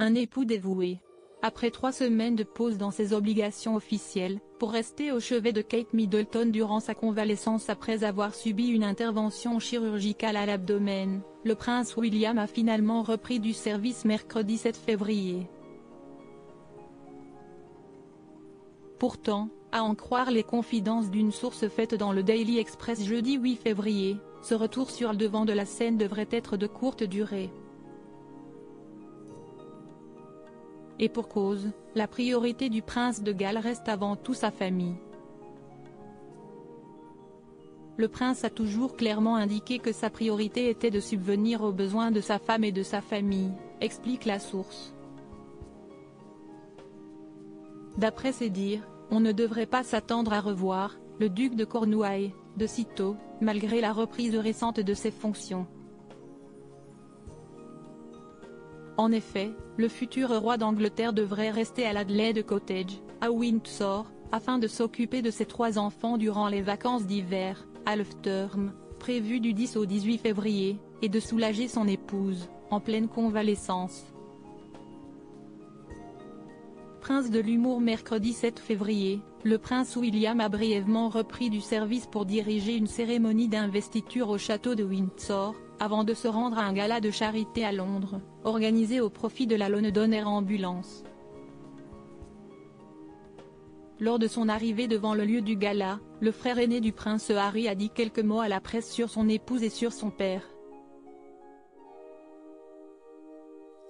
Un époux dévoué. Après 3 semaines de pause dans ses obligations officielles, pour rester au chevet de Kate Middleton durant sa convalescence après avoir subi une intervention chirurgicale à l'abdomen, le prince William a finalement repris du service mercredi 7 février. Pourtant, à en croire les confidences d'une source faite dans le Daily Express jeudi 8 février, ce retour sur le devant de la scène devrait être de courte durée. Et pour cause, la priorité du prince de Galles reste avant tout sa famille. Le prince a toujours clairement indiqué que sa priorité était de subvenir aux besoins de sa femme et de sa famille, explique la source. D'après ses dires, on ne devrait pas s'attendre à revoir le duc de Cornouailles de sitôt, malgré la reprise récente de ses fonctions. En effet, le futur roi d'Angleterre devrait rester à l'Adelaide Cottage, à Windsor, afin de s'occuper de ses 3 enfants durant les vacances d'hiver, half-term, prévues du 10 au 18 février, et de soulager son épouse, en pleine convalescence. Prince de l'humour mercredi 7 février, le prince William a brièvement repris du service pour diriger une cérémonie d'investiture au château de Windsor, avant de se rendre à un gala de charité à Londres, organisé au profit de la London Air Ambulance. Lors de son arrivée devant le lieu du gala, le frère aîné du prince Harry a dit quelques mots à la presse sur son épouse et sur son père.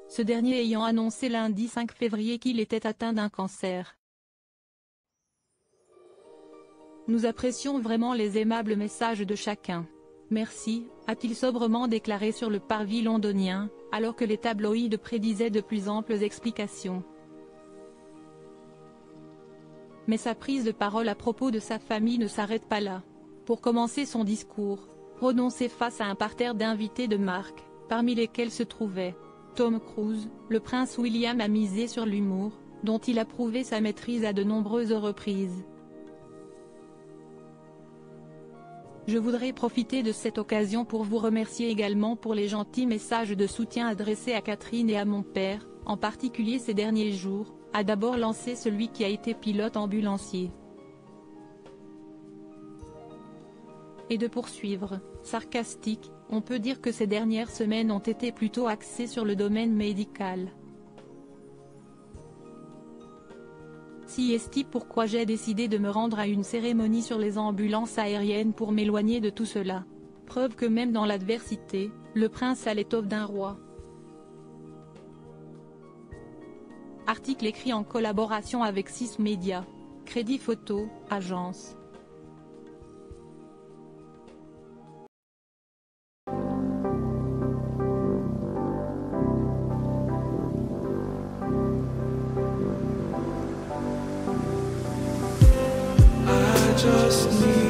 Ce dernier ayant annoncé lundi 5 février qu'il était atteint d'un cancer. Nous apprécions vraiment les aimables messages de chacun. Merci, a-t-il sobrement déclaré sur le parvis londonien, alors que les tabloïds prédisaient de plus amples explications. Mais sa prise de parole à propos de sa famille ne s'arrête pas là. Pour commencer son discours, prononcé face à un parterre d'invités de marque, parmi lesquels se trouvait Tom Cruise, le prince William a misé sur l'humour, dont il a prouvé sa maîtrise à de nombreuses reprises. Je voudrais profiter de cette occasion pour vous remercier également pour les gentils messages de soutien adressés à Catherine et à mon père, en particulier ces derniers jours, a d'abord lancé celui qui a été pilote ambulancier. Et de poursuivre, sarcastique, on peut dire que ces dernières semaines ont été plutôt axées sur le domaine médical. Si est-il pourquoi j'ai décidé de me rendre à une cérémonie sur les ambulances aériennes pour m'éloigner de tout cela. Preuve que même dans l'adversité, le prince a l'étoffe d'un roi. Article écrit en collaboration avec 6 médias. Crédit photo, agence. Just need